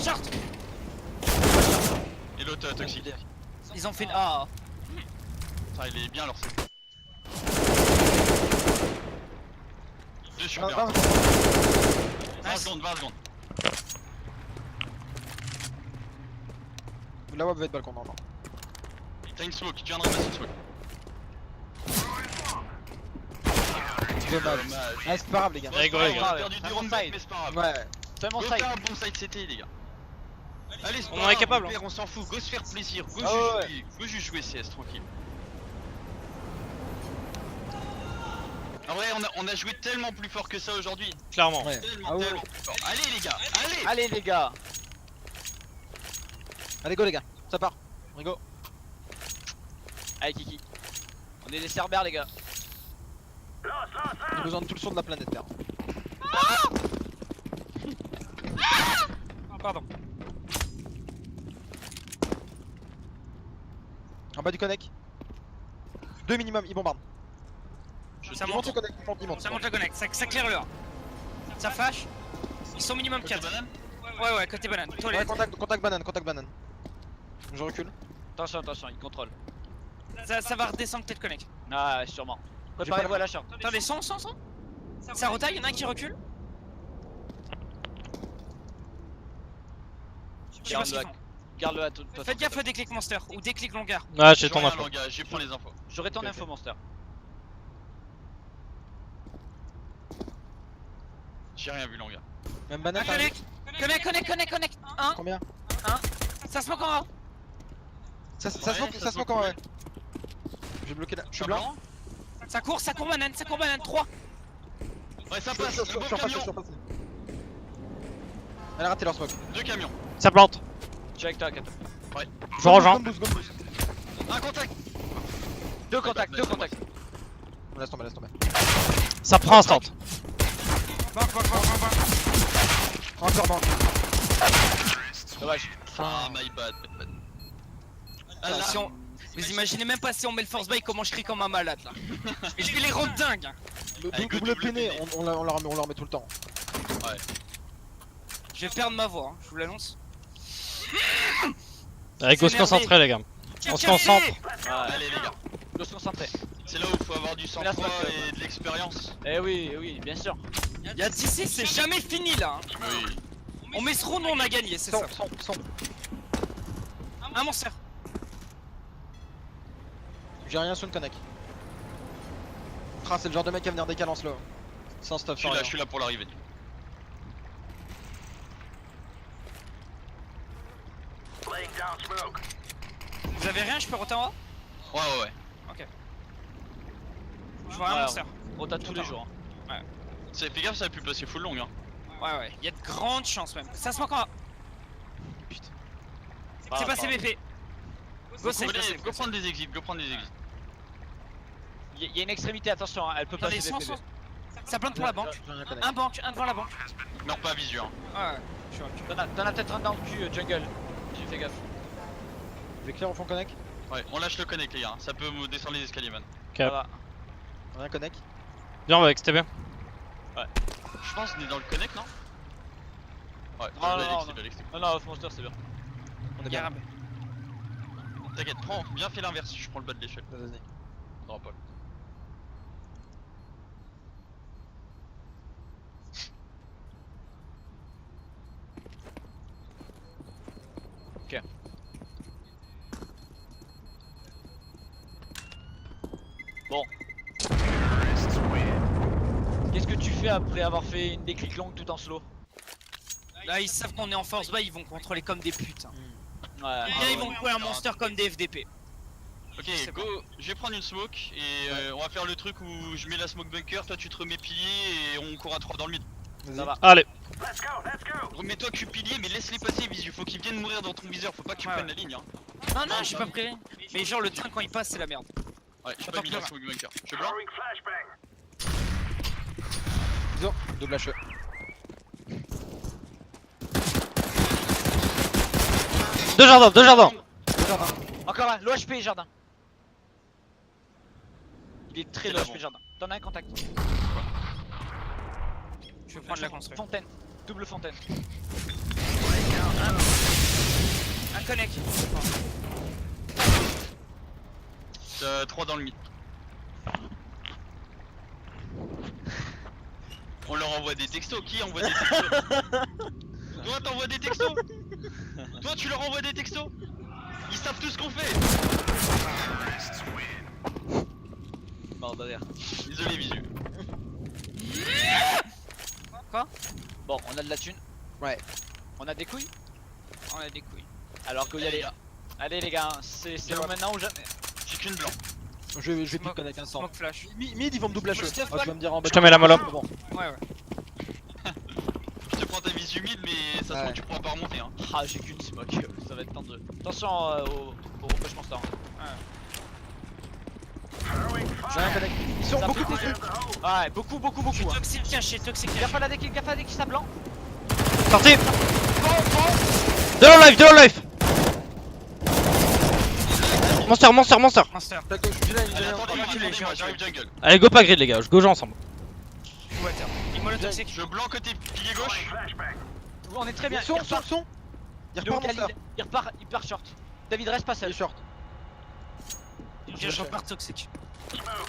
Short. Et l'autre toxique. Ils ont fait une. Ah. Ça, il est bien leur set. 2 sur Ah, bien. ah, 20 secondes. Vous La WAP va être balcon, non. T'as une smoke, tu viens de ramasser une smoke. Dommage. Ah, c'est pas grave, les gars. Bien rigolé, les On gars. a perdu des rounds back, mais c'est pas grave. Ouais. Seulement Go side. faire un bon side CT, les gars. Allez, c'est On pas en est grave, capable, au pire, on s'en fout, go se faire plaisir, go Ah juste jouer, go juste jouer CS, tranquille. En vrai, on a joué tellement plus fort que ça aujourd'hui. Clairement. Ouais. Tellement, Ah ouais. tellement plus fort. Allez les gars, allez. Allez les gars. Allez, go, les gars. Ça part. Rigo. Allez Kiki. On est des cerbères les gars. J'ai besoin de tout le son de la planète Terre. Pardon. En bas du connect. 2 minimum, ils bombardent. Ça Ils monte. montent au connect, ils montent. Ça monte le connect. Ça claire leur. Ça flash. Ils sont minimum Côté 4. banane. Ouais, côté banane. Ouais, Toilette. contact banane. Je recule. Attention, attention, il contrôle. Ça va redescendre peut-être connect. Ah, sûrement. Préparez-vous à la short. Attendez, son. Ça retaille, y'en a un qui recule. Je sais pas ce qu'ils font. Garde-le à toi. Faites gaffe au déclic monster ou déclic longueur. Ouais, j'ai Je ton vois info. rien, gars, je prends les infos. J'aurai ton Ok, info monster. J'ai rien vu, long gars. Même banane. Un connect. Un. Combien? Ça se moque en haut. Ça Ouais, se smoke en vrai. J'ai bloqué là. Je suis blanc. Ça court banane. 3. Ouais, ça Je passe, suis le bon repassé, camion. je suis repassé. Elle a raté leur smoke. 2 camions. Ça plante. Je suis avec toi, Kato. Je rejoins. Gun boost. Un contact. Deux contacts. Laisse tomber. Ça prend instant. Encore banque. Dommage. Ah, my bad. Ah, là, Si on... Vous imaginez même pas si on met le force buy comment je crie comme un malade là. Et je vais les rendre dingues. Avec le Double double peiné, peiné. on leur remet tout le temps. Je vais perdre ma voix, je vous l'annonce. Allez, go se concentrer, les gars. On se concentre. Ouais. allez les gars. Faut se concentrer. C'est là où il faut avoir du La sang-froid smoke, et de l'expérience. Eh oui, bien sûr. Y'a d'ici, c'est jamais fini là. Oui. On met ce round, on a gagné, c'est ça. Son. Un monster. J'ai rien sur le connect. Ah, c'est le genre de mec à venir décaler en slow. Sans stuff, sans Je rien. suis là pour l'arrivée. Vous avez rien, je peux roter en haut? Ouais. Je vois un Ouais, monster. On t'a tous les jours. hein. Fais gaffe, ça a pu passer full long. Hein. Ouais, y'a de grandes chances même. Ça se moque en haut. C'est passé BP. Go safe, Go prendre des exits, Il y a une extrémité, attention, hein, elle peut Attendez, passer son. BPB. Ça plante pour la banque. J'ai rien connect. Un devant la banque. Meurs pas à visu. Hein. Ouais, je suis recul. T'en as peut-être un dans le cul, jungle. J'ai fait gaffe. J'ai clair au fond connect. Ouais, on lâche le connect les gars, ça peut me descendre les escaliers man. Ça va. Rien connect. Viens, on va avec STB. Je pense qu'on est dans le connect non? Ouais, Non, je vais non, à l'exit, non. je vais à l'exit. Non, off monster, c'est bien. On est Y'a bien. un- T'inquiète, prends, bien fait l'inverse, je prends le bas de l'échelle. Vas-y. Non pas. Qu'est-ce que tu fais après avoir fait une déclic longue tout en slow? Là, ils savent qu'on est en force buy, ils vont contrôler comme des putes. Hein. Ouais. Là, ils vont couper un monster comme des FDP. Ok, C'est go, je vais prendre une smoke et on va faire le truc où je mets la smoke bunker, toi tu te remets pilier et on court à 3 dans le mid. Ça va. Allez. Remets-toi cul pilier mais laisse-les passer visu, faut qu'ils viennent mourir dans ton viseur, faut pas que tu Ouais, prennes ouais. la ligne hein. Non, j'ai pas pris. Mais genre, le train quand il passe, c'est la merde. Ouais, j'ai pas Attends, mis la pleure. smoke bunker. Je suis blanc? Bisous. Double HE. Deux jardins. Encore un, l'OHP jardin. Il est très C'est low là, HP bon. jardin. T'en as un contact. Je vais prendre la construction. Fontaine. Double fontaine. Un connect. 3 dans le mid. On leur envoie des textos, qui envoie des textos? Toi t'envoies des textos? Toi tu leur envoies des textos? Ils savent tout ce qu'on fait. Mort de rire. Désolé Visu. Bon, on a de la thune. Ouais. On a des couilles. On a des couilles. Alors qu'il y a les gars. Allez les gars, c'est Bien. maintenant ou jamais. J'ai qu'une blanc. Je vais Smoke- pick connect un instant. Smoke flash. Mid ils vont me double HE. Stuff Ah, tu vas me dire en bas. Je te mets la mollo. Bon. Ouais, ouais. Je te prends ta visu mid, mais ça se Ouais. trouve tu pourras pas remonter. Hein. Ah, j'ai qu'une smoke, ça va être tendu. Attention au rush monster. J'ai un connect. Ils sont Ça beaucoup fait construits. Ouais, beaucoup. Je suis Hein. toxique caché, toxique caché. Gaffe à la déquipe, ça blanc. Sorti. De low life, de low life. Monster. Monster. D'accord, je suis là, il Allez, est attendez-moi, j'arrive jungle. Allez, go pas grid les gars, je go ensemble. Water. Il me le toxique. Je blanc côté pilier gauche. On est très bien. Son. Il repart, Il il est au repart Khalid. monster. Il repart short. David reste pas Il seul. est short. Je repars toxique.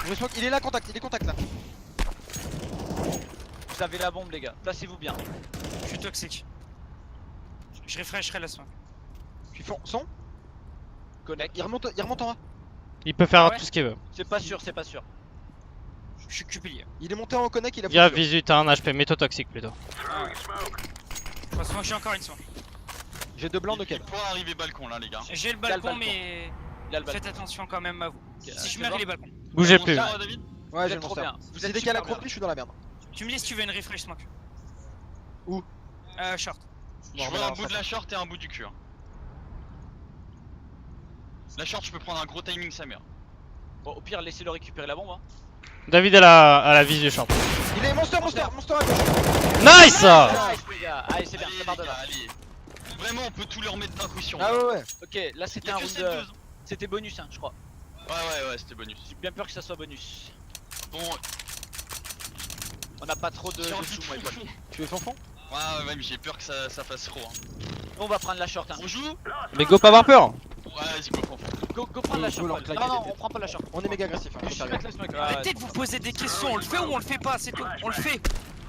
Je smoke, il est là, contact, il est contact là. Vous avez la bombe les gars, placez-vous bien. Je suis toxique. Je refresherai la soin. Je suis son. Connect. Il remonte en bas. Il peut faire Ah ouais. tout ce qu'il veut. C'est pas sûr. Je suis cupilier. Il est monté en connect, il a Via foutu. Visu, t'as un HP, mets-toi toxique plutôt. Je pense que j'ai encore une soin. J'ai deux blancs de Il quel. pourra arriver balcon là les gars. J'ai le Il a le balcon, balcon. mais Il a le balcon. faites attention quand même à vous. Si je tu meurs, vois. il est balcon. Bougez Bon, plus. ça va, David. Ouais, Vous j'ai êtes le trop monster. bien. Vous Si êtes dès qu'elle super accroupie, je suis dans la merde. Tu me dis si tu veux une refresh smoke. Où? Short. Je Bon, veux bah, un bout de la short et un bout du cul. Hein. La short, je peux prendre un gros timing sa mère. Bon, au pire, laissez-le récupérer la bombe. Hein. David à la Visu short. Il est monster à gauche. Nice. Nice les gars. Allez, c'est bien, Allez, ça part de les là. gars, allez. Vraiment, on peut tout leur mettre d'un coup sur. Ah ouais. Ok, là Il c'était y a un que round. cette dose. C'était bonus, hein, je crois. Ouais, c'était bonus. J'ai bien peur que ça soit bonus. Bon, On n'a pas trop de j'ai envie sous, de moi et fond. Paul. Tu es fond. Ouais, mais j'ai peur que ça fasse trop. Hein. On va prendre la short. Hein. On joue? Mais go pas avoir peur. Ouais, vas-y, go fond. Go prendre la Go short. leur Paul. claquer Non, les têtes. on prend pas la short. On est méga agressif. Hein, faut Juste faire mettre gaffe. la smoke. Arrêtez de vous poser des questions, on le fait ou on le fait pas, c'est tout. On le fait.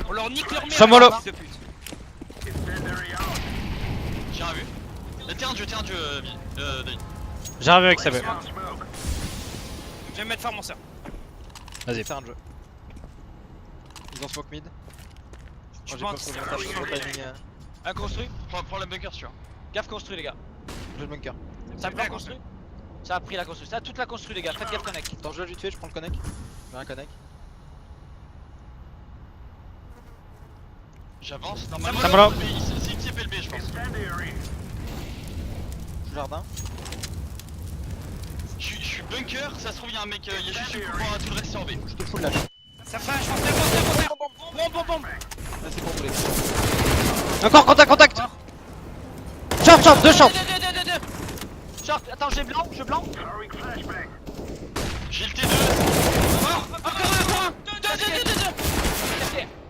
On leur nique leur merde. Samolo. fils de pute. J'ai rien vu. T'es un dieu, David. J'arrive avec sa Je belle. vais me mettre fort mon sœur. Vas-y. C'est un jeu. Ils ont smoke mid. Je Moi, j'ai peur pense que le montage soit au timing. Un construit. Prends la bunker, tu vois. Gaffe construit, les gars. J'ai le bunker. Ça a pris la bien construit. Ça a pris la construit. Ça a toute la construit, les gars. Faites gaffe connect. Attends, je vite fait, je prends le connect. J'ai un connect. J'avance. Ça me Normalement, l'a. c'est une CPLB, je pense. Jardin. Je suis bunker, ça se trouve, il y a un mec, il y a juste une coupe à tout le reste sur B. Je te fous de la chute. Ça flash, monster. Bombe. Là, c'est pour vous les gars. Encore contact. Short, deux short. Deux. Short, attends, j'ai blanc, je blanc. J'ai le T2.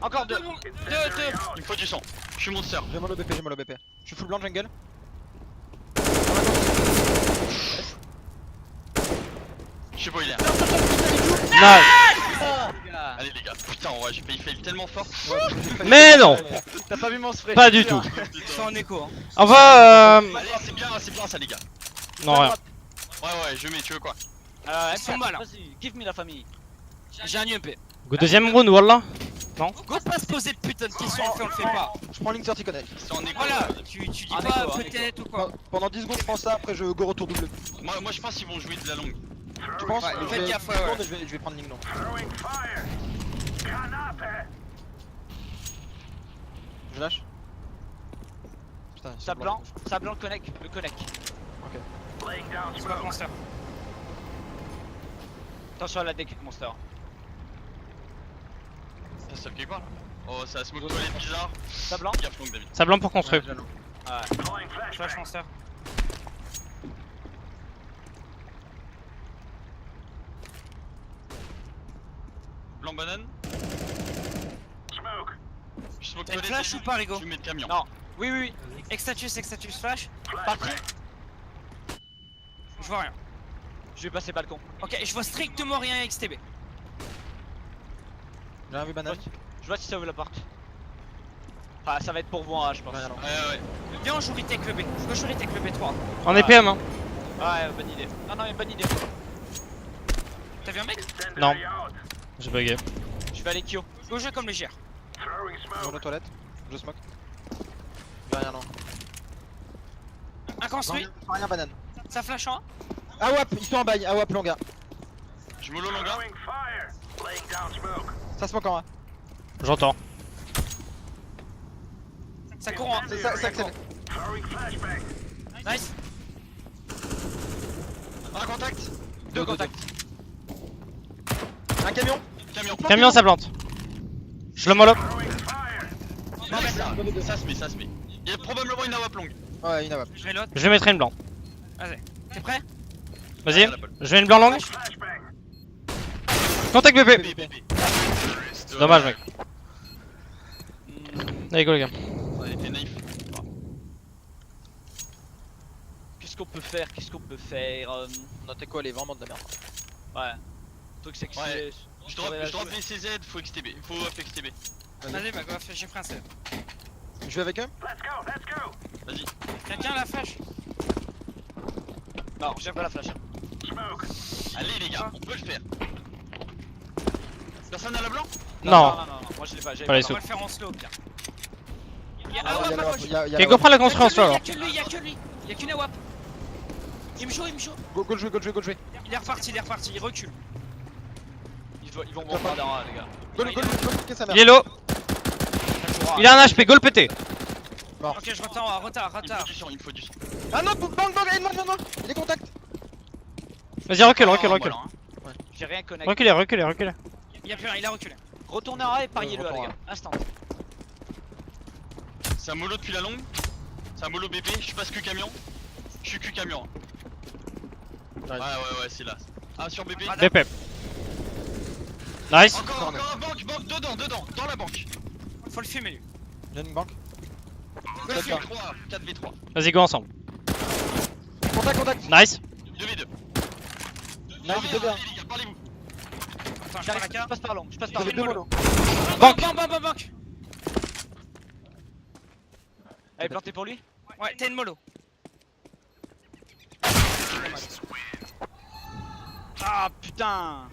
Encore un. Deux. Encore deux. Il me faut du sang. Je suis monster. J'ai mal au BP. Je suis full blanc jungle. Je sais pas où il est. Nice. Les gars. Allez, les gars. Putain, ouais, j'ai failli fail tellement fort. Mais non. T'as pas vu mon spray? Pas du tout. C'est en écho. Hein. On va. Allez, c'est bien ça, les gars. Non rien. Ouais, je mets, tu veux quoi? Ils sont mal. Hein. Vas-y, give me la famille. J'ai un UMP. Go deuxième round, wallah. Go pas se poser de putain de questions, on le fait pas. Je prends Link 30 connect. C'est en écho. Voilà, tu dis Un pas écho, un peut-être ou quoi. Pendant 10 secondes, je prends ça, après je go retour double. Moi, je pense qu'ils vont jouer de la longue. Tu penses? Ouais, Je faites vais- gaffe, ouais, je ouais. tourne et je vais prendre Link long. Je lâche. Putain, ils sont Ça blanc le connect. Le connect. Smoke monster. Attention à la deck monster. Ça fait quoi là? Oh, ça smoke toilette bizarre. Ça blanc. Gaffe donc, David. Ça blanc pour construire. Flash monster. Blanc banane. Je smoke T'as une toilette. flash ou pas, Rigo? Je mets de camion. Non. Oui. Extatus flash. Parti. Je vois rien. Je vais passer balcon. Ok, je vois strictement rien XTB. J'ai un vu banane. Je vois si ça ouvre la porte. Ah, ça va être pour vous, hein, je pense. Ouais, alors. Ouais. Viens, on joue retake le B. Je veux jouer retake le B3. On est PM hein. Ouais, bonne idée. Non, mais bonne idée. T'as vu un mec? Non. J'ai bugué. Je vais aller Kyo. Go jeu comme légère. Dans la toilette. Je smoke. Y'a rien non. Inconstruit. Non, rien banane. Ça flash en. AWAP, ils sont en bail. AWAP longa. Je mollo longa. Ça smoke en A. J'entends. Ça court en. Ça accélère. Nice. Un contact. Deux contacts. Un camion. Camion. Camion, ça plante. Je le mollo. Non mais ça se met, ça se met. Il y a probablement une AWP longue. Ouais, une AWAP. Je reload. Je vais mettre une blanc. T'es prêt? Vas-y. Ah, la balle. Je mets une blanc longue. Contact BP. BP. Dommage, mec. Allez, go, les gars. Ouais, il était naïf. Qu'est-ce qu'on peut faire? Non, t'es quoi, elle est vraiment de la merde. Ouais. Le truc c'est que Ouais. c'est. Je drop BCZ, faut XTB. Faut up XTB. Vas-y, bah go, j'ai pris un set. Je vais avec eux. Vas-y. Quelqu'un la flash? Non, j'aime pas la flash. Allez les gars, on peut le faire. Personne à la blanc? Non. Non, moi je l'ai pas. Pas les On sous. va le faire en slow au pire. Y'a Ah, AWAP y'a à la gauche. WAP, y'a Ok, go prendre la Y'a construction que lui, alors. y'a que lui, y'a que lui. Y'a qu'une AWAP. Il me chaud. Go le jouer, go le jouer. Il est reparti, il recule. Ils vont monter dans A, les gars. Go le niquer sa mère. Il est low. Il a un HP, go le pété. Ok, je retard, Il me retard. faut du son, il me faut du son. Ah non, bang, non. Il est contact. Vas-y, recule. Voilà, hein. J'ai rien connecté. Reculez. Y'a plus rien, il a reculé. Retournez en A et pariez-le, retourne les en gars. Instant. C'est un mollo depuis la longue. C'est un mollo BP, je suis pas ce camion. Je suis Q camion. J'arrive. Ouais, c'est là. Ah, sur BP. BP. Nice. Encore un banque, dedans, dans la banque. Faut le fumer lui. J'ai une banque. 4v3. Vas-y, go ensemble. Contact. Nice. 2v2. Nice, deux bien. Les gars, parlez-vous. Attends, je prends la Je carte. passe par long. J'avais deux molos. Banque. Elle est plantée pour lui. Ouais, t'es une mollo. Ah putain.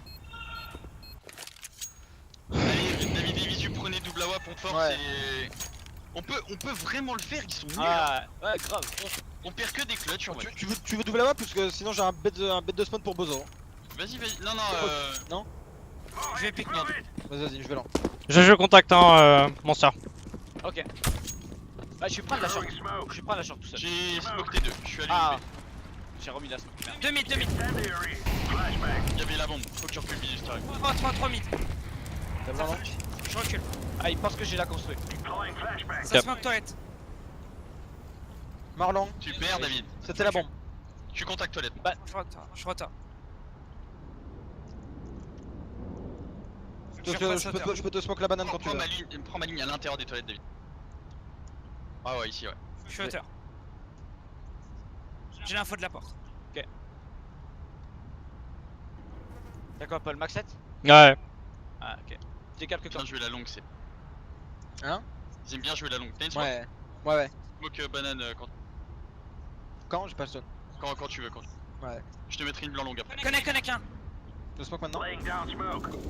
Allez, David et Visu, prenez double AWAP, on force Ouais. et. On peut vraiment le faire, ils sont nuls. Ah, ouais, grave. On perd que des clutches en vrai. Tu veux double AWAP parce que sinon j'ai un bête de spawn pour Bozo. Vas-y. Non. Je vais pick mid. Vas-y, je vais là. Je joue contact, hein, Monster. Ok. Bah, je suis prendre la short. Je suis prendre la short tout seul. J'ai smoke T2, je suis allé Ah. UB. J'ai remis la smoke. Merde. 2 mid. Il y avait la bombe, faut que tu recules juste arrive. 3 mid. T'as Ça vraiment flash. Je recule. Ah, il pense que j'ai la construit. Ça Yep. smoke toilette. Marlon, Super David. c'était la bombe. Tu contactes toilette. Je retard. Je peux te smoke la banane quand tu Prends veux. prends ma ligne à l'intérieur des toilettes David. Ah ouais, ici ouais. Je suis hauteur. J'ai l'info de la porte. T'as quoi, Paul? Max 7? Ouais. Ah, ok. Décale que Bien quand. jouer la longue, c'est. Hein? Ils aiment bien jouer la longue. T'as une smoke? Ouais. Smoke banane Quand? J'ai pas le stun. quand tu veux. Ouais. Je te mettrai une blanc longue après. Connect un. Je smoke maintenant.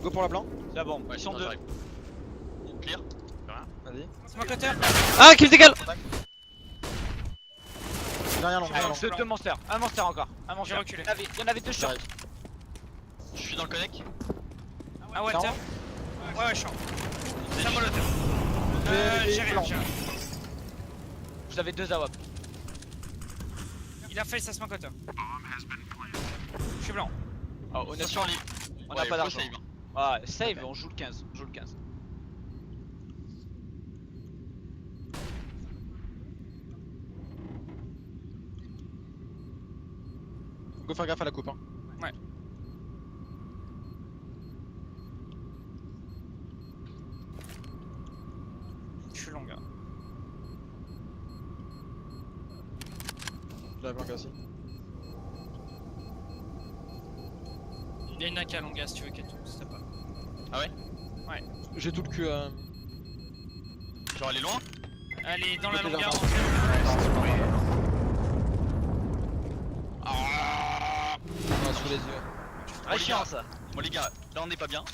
Go pour la blanc. C'est bon, Ouais, ils sont non, deux. j'arrive. Clear. Vas-y. Smoke hauteur. Ah, kill décale. J'ai rien long. Deux monsters. Un monster encore. Un monster. J'ai reculé. Il y en avait deux short. Je suis dans le connect. Ah ouais, hauteur. Ouais, je suis en. Ça mollo hauteur. J'ai rien. Vous avez deux AWAP. Il a fait sa smoke hauteur. Je suis blanc. Oh, On est honnêtement, sur les. on n'a Ouais, pas faut d'argent. save, hein. Ouais, save, on joue le 15. On joue le 15. Go faire gaffe à la coupe. Hein. Je suis long, gars. J'ai la blanc aussi. Il y a une AK à longa si tu veux qu'elle tourne, si t'as pas. J'ai tout le cul. Genre elle est loin. Elle est dans la Ok, longueur. j'entends. Ah sous les yeux. Ah, les chiant gars. ça. Bon les gars, là on est pas bien.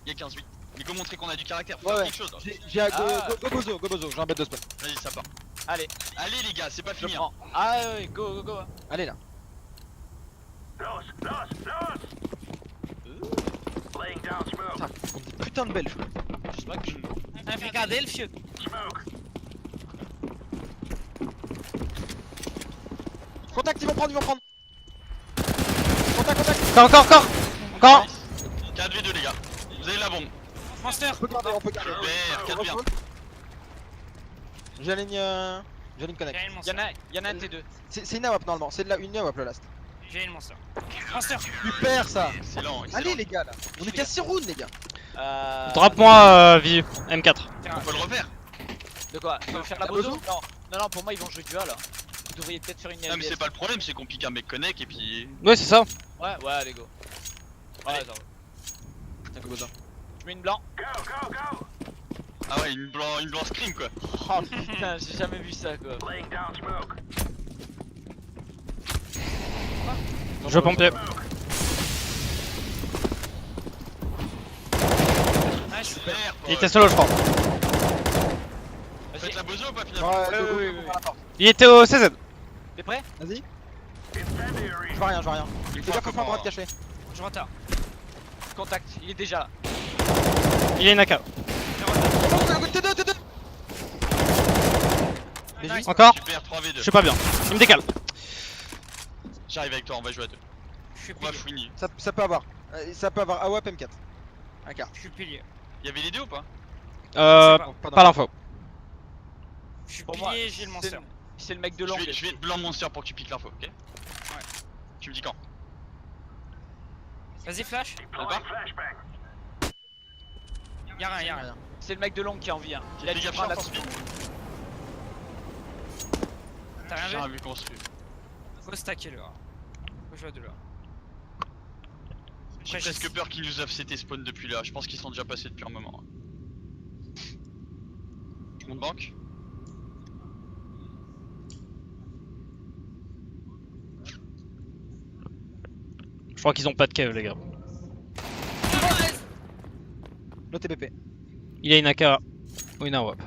Il y a 15-8. Mais go montrer qu'on a du caractère, faut Ouais, faire ouais. quelque chose. J'ai un Ah. go bozo, j'ai un bête de spawn. Vas-y, ça part. Allez, Allez les gars, c'est pas je fini. Hein. prends. Ah ouais, go, go, go. Allez là. Putain, on dit putain de belge. Je sais pas que je... Un Philadelphia. Contact, ils vont prendre. Contact. Encore. 4v2 les gars. Vous avez la bombe. Monster. On peut garder. Super, 4 bien. J'aligne connect. J'ai une monster. Y'en a un de tes deux. C'est une AWP normalement, c'est de la une AWP le last. J'ai une monster. Monster. Super ça. Excellent, excellent. Allez les gars là. On est qu'à 6 rounds les gars. Drop-moi Viu, M4. On peut le refaire. De quoi? Tu veux faire la La bozo? bozo Non, pour moi ils vont jouer dual là. Vous devriez peut-être faire une Non mais LBS. c'est pas le problème, c'est qu'on pique un mec connect et puis... Ouais, c'est ça. Ouais, allez go. Ouais, attends. Putain, go bozo. Je mets une blanc. Ah ouais, une blanc scream quoi. Oh putain, j'ai jamais vu ça quoi. Je pompier. Nice. Super. Il était solo, je crois. Faites Vas-y, la bozo ou pas finalement? Ouais, Ouais, go, ouais, go, ouais. par la porte. Il était au CZ. t'es prêt? Vas-y. Je vois rien. Il Les gars, faut faire un droit de caché. Je retard. Contact, il est déjà là. Il a une AK. T2. Nice. Encore. Super, 3v2. Je suis pas bien. Il me décale. J'arrive avec toi, on va jouer à deux. Je suis On va pilier. fouiner. Ça peut avoir. Ça peut avoir AWP M4. AK. Je suis pilier. Il y avait les deux ou pas? Pas l'info. Je suis Pour moi, pilier, j'ai le monster. c'est le mec de long. Je vais te blanc monster pour que tu piques l'info, ok? Ouais. Tu me dis quand? Vas-y, flash. Ça part? Y'a rien. C'est le mec de long qui a envie. Hein. Il a Fais dit gaffe, prendre la je pense. T'as rien J'ai vu? rien vu construit. Faut stacker le A. Faut jouer à 2 là. J'ai Après, presque peur qu'ils nous FCT spawn depuis là, je pense qu'ils sont déjà passés depuis un moment. Je monte banque. Je crois qu'ils ont pas de cave, les gars. Le TPP. Il a une AK ou une AWP.